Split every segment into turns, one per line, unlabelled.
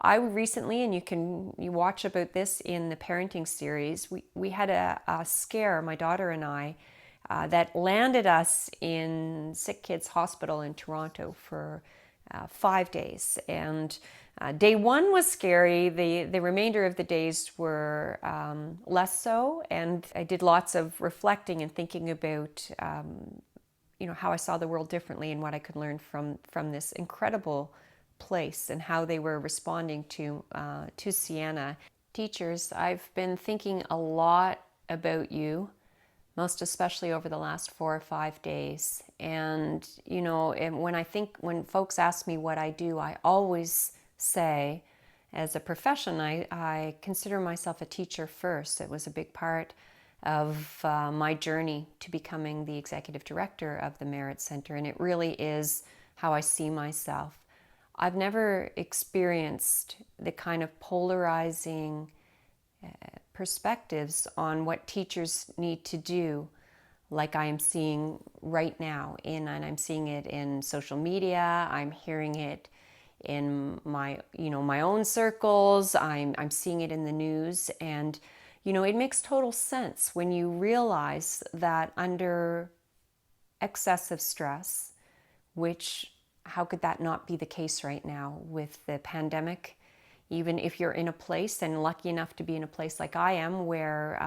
I recently, and you watch about this in the parenting series, we had a scare, my daughter and I, that landed us in Sick Kids Hospital in Toronto for 5 days. And day one was scary. The remainder of the days were less so. And I did lots of reflecting and thinking about how I saw the world differently and what I could learn from this incredible place and how they were responding to Sienna. Teachers, I've been thinking a lot about you, most especially over the last 4 or 5 days. And when folks ask me what I do, I always say, as a profession, I consider myself a teacher first. It was a big part of my journey to becoming the executive director of the Merit Center, and it really is how I see myself. I've never experienced the kind of polarizing perspectives on what teachers need to do like I am seeing right now, and I'm seeing it in social media. I'm hearing it in my own circles. I'm seeing it in the news, and it makes total sense when you realize that under excessive stress, which how could that not be the case right now with the pandemic? Even if you're in a place, and lucky enough to be in a place like I am, where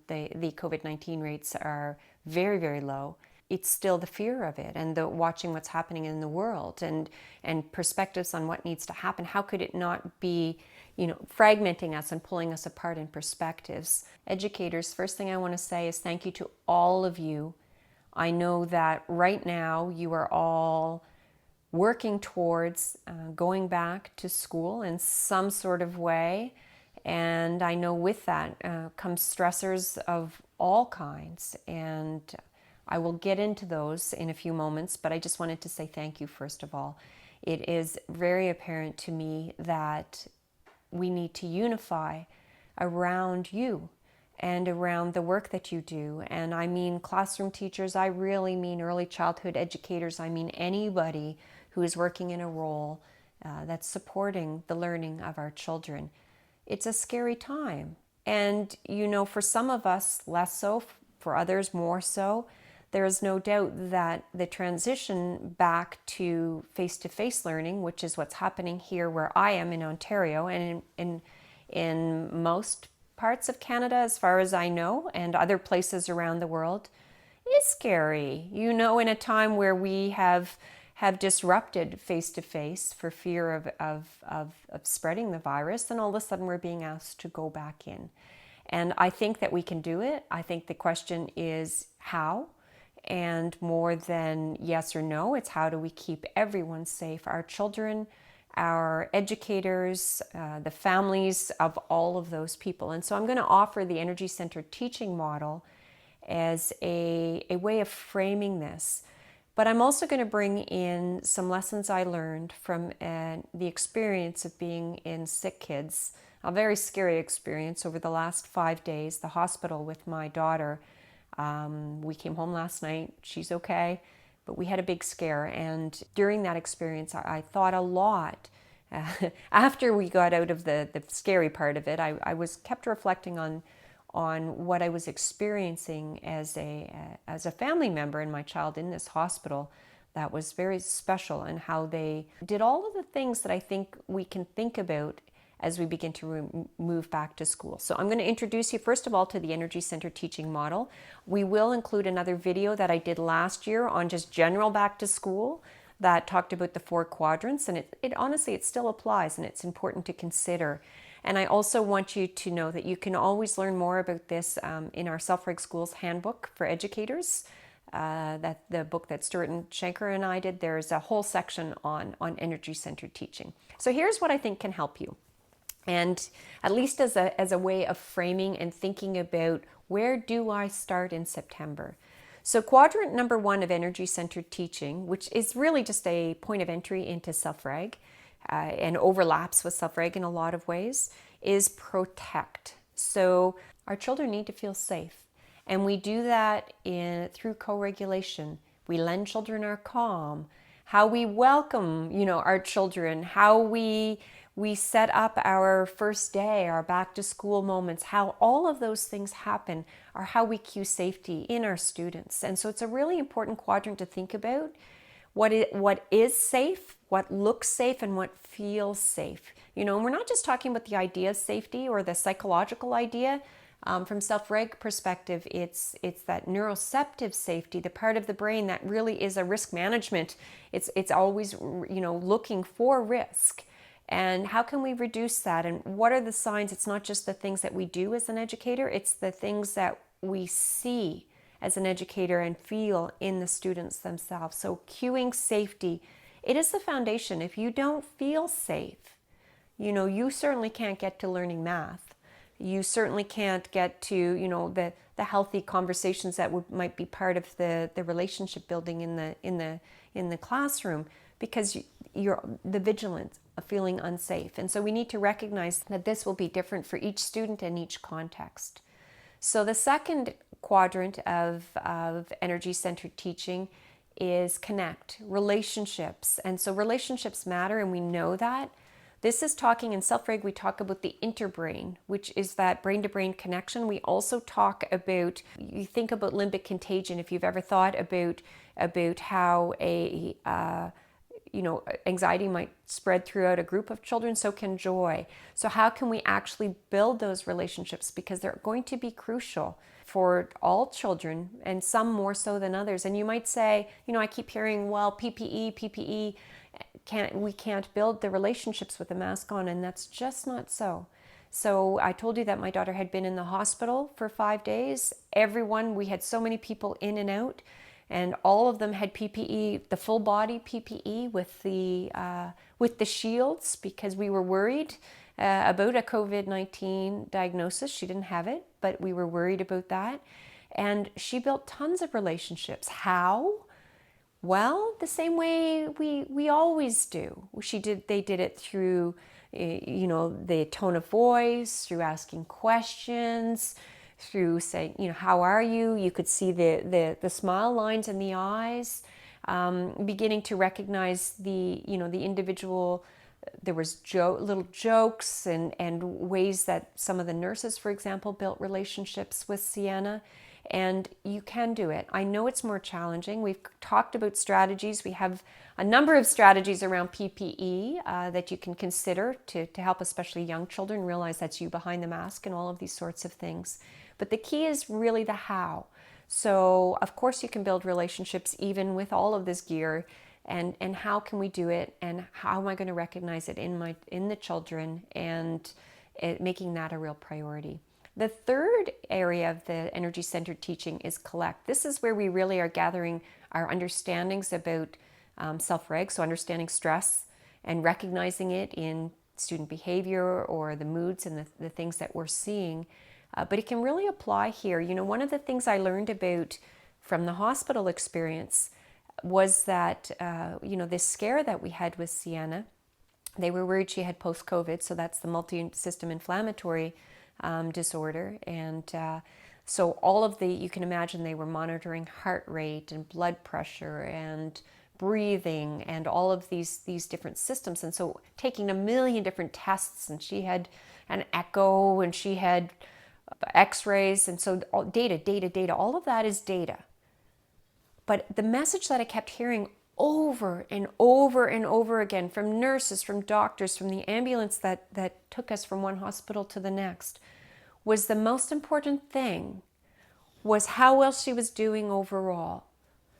the COVID-19 rates are very, very low, it's still the fear of it and the watching what's happening in the world and perspectives on what needs to happen. How could it not be fragmenting us and pulling us apart in perspectives? Educators, first thing I want to say is thank you to all of you. I know that right now you are all working towards going back to school in some sort of way. And I know with that comes stressors of all kinds. And I will get into those in a few moments, but I just wanted to say thank you first of all. It is very apparent to me that we need to unify around you and around the work that you do. And I mean classroom teachers, I really mean early childhood educators, I mean anybody who is working in a role that's supporting the learning of our children. It's a scary time. And for some of us, less so, for others, more so. There is no doubt that the transition back to face-to-face learning, which is what's happening here where I am in Ontario and in most parts of Canada, as far as I know, and other places around the world, is scary. In a time where we have disrupted face-to-face for fear of spreading the virus, and all of a sudden we're being asked to go back in. And I think that we can do it. I think the question is how, and more than yes or no, it's how do we keep everyone safe, our children, our educators, the families of all of those people. And so I'm going to offer the energy-centered teaching model as a way of framing this. But I'm also going to bring in some lessons I learned from the experience of being in Sick Kids, a very scary experience over the last 5 days, the hospital with my daughter. We came home last night, she's okay, but we had a big scare. And during that experience, I thought a lot. After we got out of the scary part of it, I was kept reflecting on what I was experiencing as a family member and my child in this hospital. That was very special, and how they did all of the things that I think we can think about as we begin to move back to school. So I'm going to introduce you first of all to the Energy Center teaching model. We will include another video that I did last year on just general back to school that talked about the 4 quadrants, and it honestly, it still applies, and it's important to consider. And I also want you to know that you can always learn more about this in our Self-Reg Schools Handbook for Educators. That the book that Stuart and Shanker and I did, there's a whole section on energy-centered teaching. So here's what I think can help you. And at least as a way of framing and thinking about where do I start in September. So quadrant number 1 of energy-centered teaching, which is really just a point of entry into Self-Reg, and overlaps with Self-Reg in a lot of ways, is protect. So our children need to feel safe. And we do that through co-regulation. We lend children our calm, how we welcome, our children, how we We set up our first day, our back to school moments, how all of those things happen are how we cue safety in our students. And so it's a really important quadrant to think about. What is safe, what looks safe, and what feels safe. And we're not just talking about the idea of safety or the psychological idea. From Self-Reg perspective, it's that neuroceptive safety, the part of the brain that really is a risk management. It's always looking for risk. And how can we reduce that? And what are the signs? It's not just the things that we do as an educator, it's the things that we see as an educator and feel in the students themselves. So cueing safety, it is the foundation. If you don't feel safe, you certainly can't get to learning math. You certainly can't get to, the healthy conversations that might be part of the relationship building in the classroom, because you're the vigilance of feeling unsafe. And so we need to recognize that this will be different for each student and each context. So the second quadrant of energy-centered teaching is connect, relationships. And so relationships matter, and we know that. This is talking in Self-Reg, we talk about the interbrain, which is that brain-to-brain connection. We also talk about, you think about limbic contagion, if you've ever thought about how anxiety might spread throughout a group of children, so can joy. So how can we actually build those relationships? Because they're going to be crucial for all children, and some more so than others. And you might say, I keep hearing, well, PPE, we can't build the relationships with the mask on, and that's just not so. So I told you that my daughter had been in the hospital for 5 days. We had so many people in and out, and all of them had PPE, the full body PPE with the shields, because we were worried about a COVID-19 diagnosis. She didn't have it, but we were worried about that. And she built tons of relationships. How? Well, the same way we always do. They did it through, the tone of voice, through asking questions, through saying, how are you? You could see the smile lines in the eyes, beginning to recognize the individual. There was little jokes and ways that some of the nurses, for example, built relationships with Sienna. And you can do it. I know it's more challenging. We've talked about strategies. We have a number of strategies around PPE that you can consider to help especially young children realize that's you behind the mask and all of these sorts of things. But the key is really the how. So of course you can build relationships even with all of this gear. And how can we do it? And how am I going to recognize it in the children, and making that a real priority? The third area of the energy-centered teaching is collect. This is where we really are gathering our understandings about self-reg, so understanding stress and recognizing it in student behavior or the moods and the things that we're seeing. But it can really apply here. One of the things I learned about from the hospital experience was that, this scare that we had with Sienna, they were worried she had post-COVID, so that's the multi-system inflammatory disorder. And so all of you can imagine they were monitoring heart rate and blood pressure and breathing and all of these different systems. And so taking a million different tests, and she had an echo and she had x-rays. And so data, all of that is data. But the message that I kept hearing over and over and over again from nurses, from doctors, from the ambulance that took us from one hospital to the next, was the most important thing was how well she was doing overall.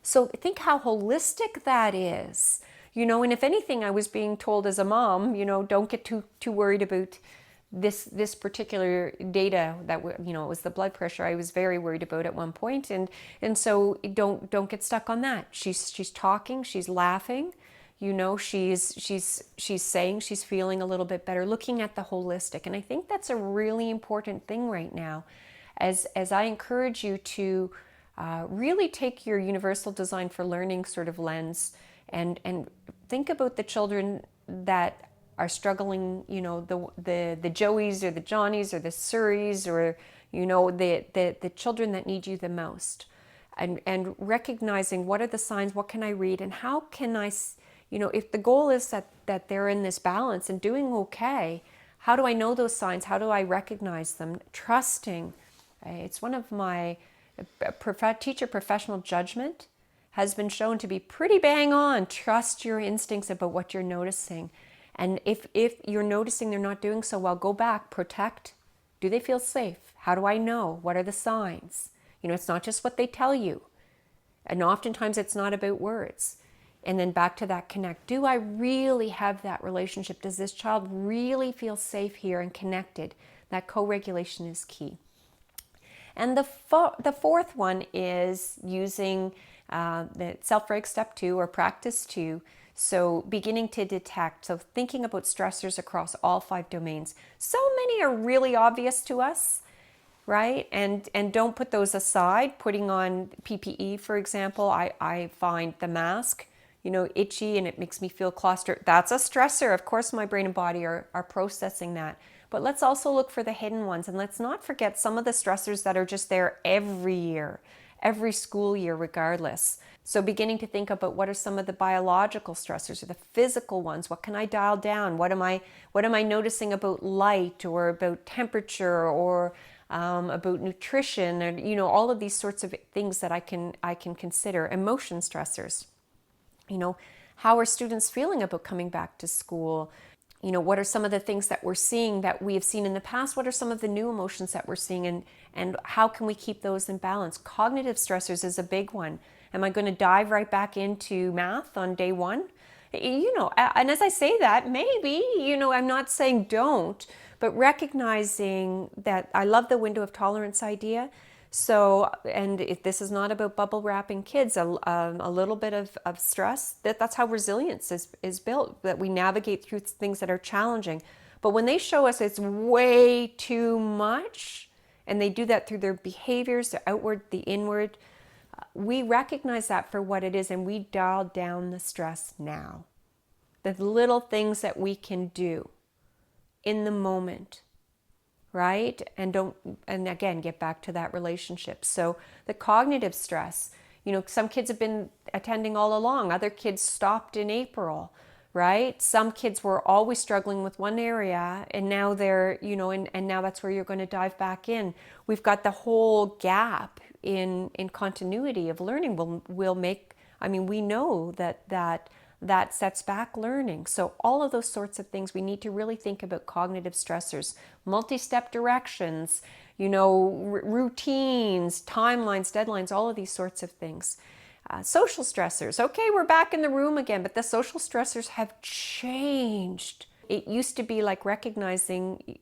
So think how holistic that is. And if anything, I was being told as a mom, don't get too worried about this particular data that it was the blood pressure I was very worried about at one point, and so don't get stuck on that. She's talking, she's laughing, she's saying she's feeling a little bit better, looking at the holistic. And I think that's a really important thing right now, as I encourage you to really take your universal design for learning sort of lens and think about the children that are struggling, the Joeys or the Johnnies or the Surreys, or the children that need you the most, and recognizing what are the signs, what can I read, and how can I if the goal is that they're in this balance and doing okay, how do I know those signs? How do I recognize them? Trusting. It's one of my teacher professional judgment has been shown to be pretty bang on. Trust your instincts about what you're noticing. And if you're noticing they're not doing so well, go back, protect. Do they feel safe? How do I know? What are the signs? It's not just what they tell you. And oftentimes it's not about words. And then back to that connect. Do I really have that relationship? Does this child really feel safe here and connected? That co-regulation is key. And the fourth one is using the Self-Reg step 2 or practice 2. So beginning to detect, so thinking about stressors across all 5 domains. So many are really obvious to us, right? And don't put those aside. Putting on PPE, for example, I find the mask, itchy and it makes me feel claustrophobic. That's a stressor. Of course, my brain and body are processing that. But let's also look for the hidden ones. And let's not forget some of the stressors that are just there every year, every school year, regardless. So beginning to think about what are some of the biological stressors or the physical ones. What can I dial down? What am I noticing about light or about temperature or about nutrition, and all of these sorts of things that I can consider. Emotion stressors. How are students feeling about coming back to school? What are some of the things that we're seeing that we have seen in the past? What are some of the new emotions that we're seeing, and how can we keep those in balance? Cognitive stressors is a big one. Am I going to dive right back into math on day one? And as I say that, maybe, I'm not saying don't, but recognizing that I love the window of tolerance idea. So, and if this is not about bubble wrapping kids, a little bit of stress, that's how resilience is built, that we navigate through things that are challenging. But when they show us it's way too much, and they do that through their behaviors, the outward, the inward, we recognize that for what it is, and we dial down the stress now. The little things that we can do in the moment, right? And again, get back to that relationship. So the cognitive stress, some kids have been attending all along. Other kids stopped in April, right? Some kids were always struggling with one area, and now they're, and now that's where you're going to dive back in. We've got the whole gap in continuity of learning will make, we know that sets back learning. So all of those sorts of things, we need to really think about cognitive stressors, multi-step directions, routines, timelines, deadlines, all of these sorts of things. Social stressors. Okay, we're back in the room again, but the social stressors have changed. It used to be like recognizing,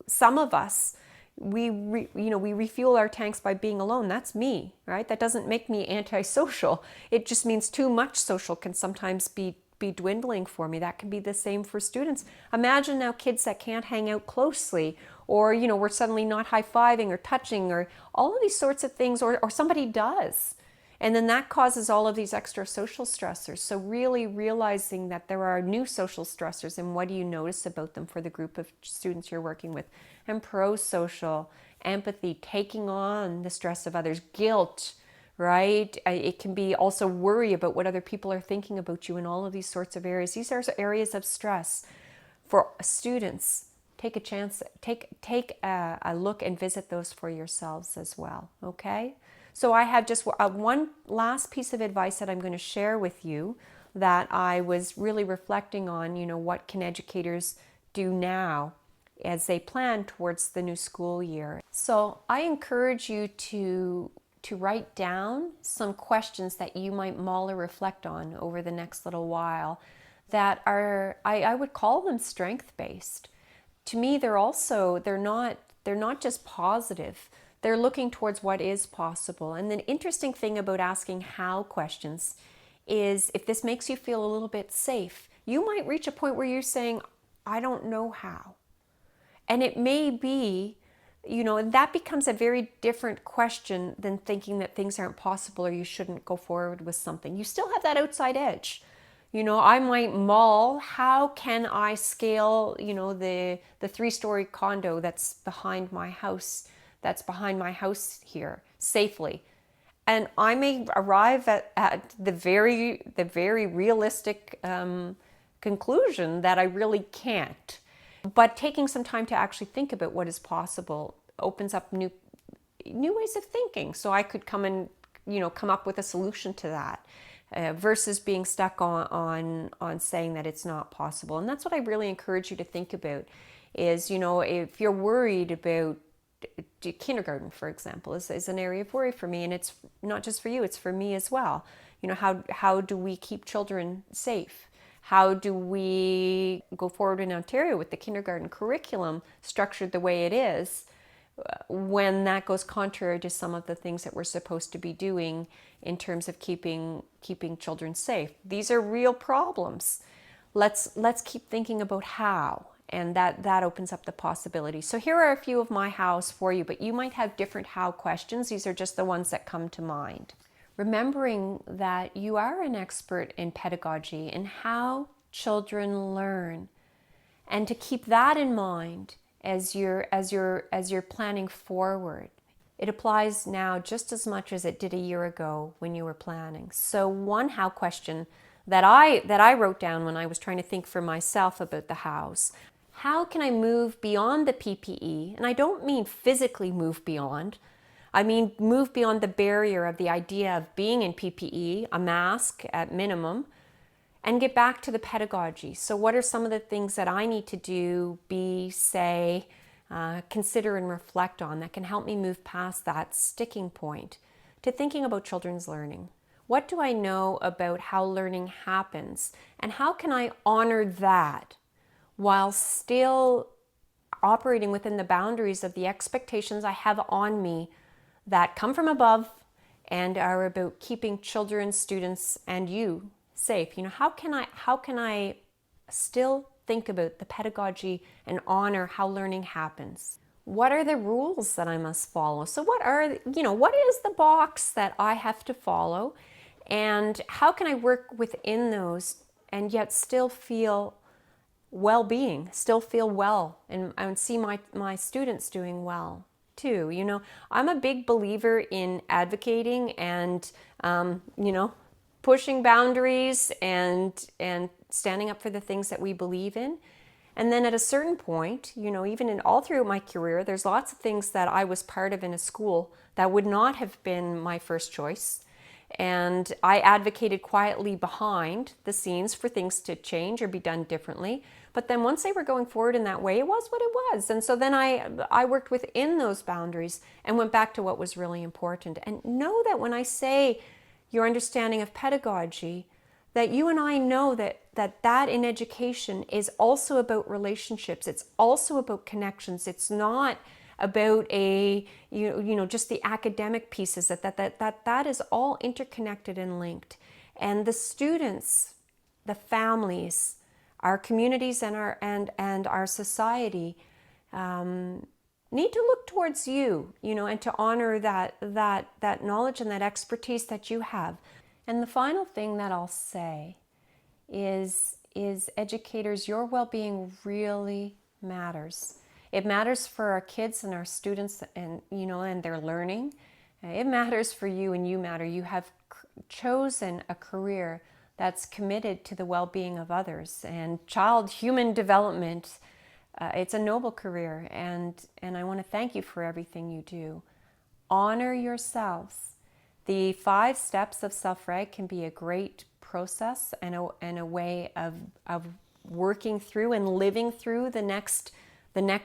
some of us, we refuel our tanks by being alone. That's me, right? That doesn't make me antisocial. It just means too much social can sometimes be dwindling for me. That can be the same for students. Imagine now kids that can't hang out closely, or we're suddenly not high-fiving or touching, or all of these sorts of things, or somebody does. And then that causes all of these extra social stressors. So really realizing that there are new social stressors, and what do you notice about them for the group of students you're working with. And pro-social, empathy, taking on the stress of others, guilt, right? It can be also worry about what other people are thinking about you in all of these sorts of areas. These are areas of stress for students. Take a chance, take a look and visit those for yourselves as well, okay? So I have just one last piece of advice that I'm going to share with you that I was really reflecting on, what can educators do now as they plan towards the new school year. So I encourage you to write down some questions that you might mull or reflect on over the next little while that are, I would call them strength-based. To me, they're not just positive. They're looking towards what is possible. And the interesting thing about asking how questions is, if this makes you feel a little bit safe, you might reach a point where you're saying, I don't know how. And it may be, and that becomes a very different question than thinking that things aren't possible or you shouldn't go forward with something. You still have that outside edge. I might mull, how can I scale, the 3-story condo that's behind my house here safely? And I may arrive at the very realistic conclusion that I really can't. But taking some time to actually think about what is possible opens up new ways of thinking. So I could come up with a solution to that, versus being stuck on saying that it's not possible. And that's what I really encourage you to think about. Is, if you're worried about kindergarten, for example, is an area of worry for me, and it's not just for you, it's for me as well. How do we keep children safe? How do we go forward in Ontario with the kindergarten curriculum structured the way it is, when that goes contrary to some of the things that we're supposed to be doing in terms of keeping children safe? These are real problems. Let's keep thinking about how. And that opens up the possibility. So here are a few of my hows for you, but you might have different how questions. These are just the ones that come to mind. Remembering that you are an expert in pedagogy and how children learn, and to keep that in mind as you're planning forward. It applies now just as much as it did a year ago when you were planning. So one how question that I wrote down when I was trying to think for myself about the hows. How can I move beyond the PPE? And I don't mean physically move beyond. I mean move beyond the barrier of the idea of being in PPE, a mask at minimum, and get back to the pedagogy. So what are some of the things that I need to do, be, say, consider and reflect on that can help me move past that sticking point to thinking about children's learning? What do I know about how learning happens, and how can I honor that while still operating within the boundaries of the expectations I have on me that come from above and are about keeping children, students, and you safe? How can I still think about the pedagogy and honor how learning happens? What are the rules that I must follow? So what is the box that I have to follow, and how can I work within those and yet still feel well-being, still feel well, and see my students doing well too? I'm a big believer in advocating and pushing boundaries and standing up for the things that we believe in. And then at a certain point, even all through my career, there's lots of things that I was part of in a school that would not have been my first choice. And I advocated quietly behind the scenes for things to change or be done differently. But then once they were going forward in that way, it was what it was. And so then I worked within those boundaries and went back to what was really important. And know that when I say your understanding of pedagogy, that you and I know that in education is also about relationships. It's also about connections. It's not about just the academic pieces. That is all interconnected and linked. And the students, the families, our communities, and our society need to look towards you, and to honor that knowledge and that expertise that you have. And the final thing that I'll say is educators, your well-being really matters. It matters for our kids and our students, and their learning. It matters for you, and you matter. You have chosen a career that's committed to the well-being of others and human development. It's a noble career, and I want to thank you for everything you do. Honor yourselves. The 5 steps of Self-Reg can be a great process and a way of working through and living through the next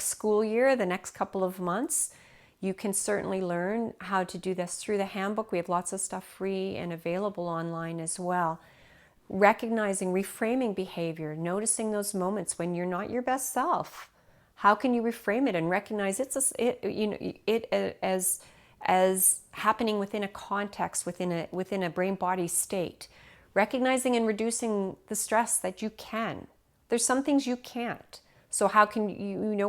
school year, the next couple of months. You can certainly learn how to do this through the handbook. We have lots of stuff free and available online as well. Recognizing, reframing behavior, noticing those moments when you're not your best self. How can you reframe it and recognize it as happening within a context, within a brain-body state? Recognizing and reducing the stress that you can. There's some things you can't. So how can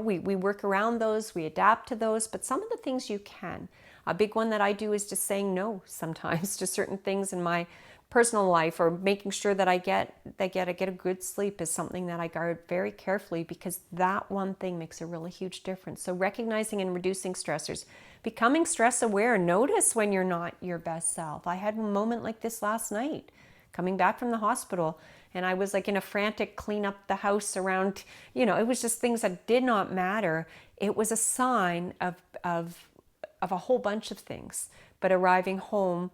we work around those, we adapt to those, but some of the things you can. A big one that I do is just saying no sometimes to certain things in my personal life, or making sure that I get a good sleep is something that I guard very carefully, because that one thing makes a really huge difference. So recognizing and reducing stressors, becoming stress aware, notice when you're not your best self. I had a moment like this last night, coming back from the hospital, and I was like in a frantic clean up the house around, it was just things that did not matter. It was a sign of a whole bunch of things. But arriving home,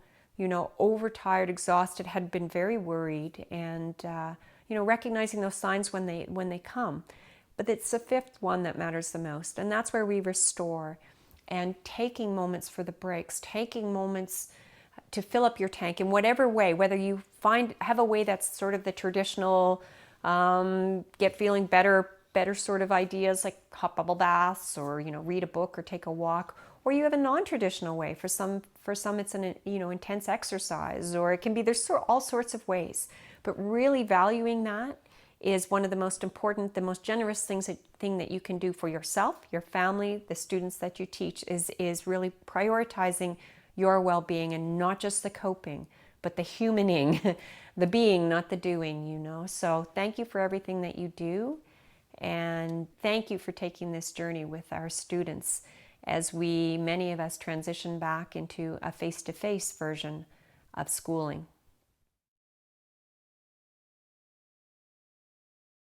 overtired, exhausted, had been very worried, and recognizing those signs when they come. But it's the fifth one that matters the most, and that's where we restore, and taking moments for the breaks, taking moments to fill up your tank in whatever way, whether you have a way that's sort of the traditional get feeling better sort of ideas, like hot bubble baths, or read a book or take a walk, or you have a non-traditional way. For some it's an intense exercise, or it can be, there's all sorts of ways. But really valuing that is one of the most important, the most generous thing that you can do for yourself, your family, the students that you teach, is really prioritizing your well-being, and not just the coping, but the humaning, the being, not the doing, So thank you for everything that you do, and thank you for taking this journey with our students as many of us transition back into a face-to-face version of schooling.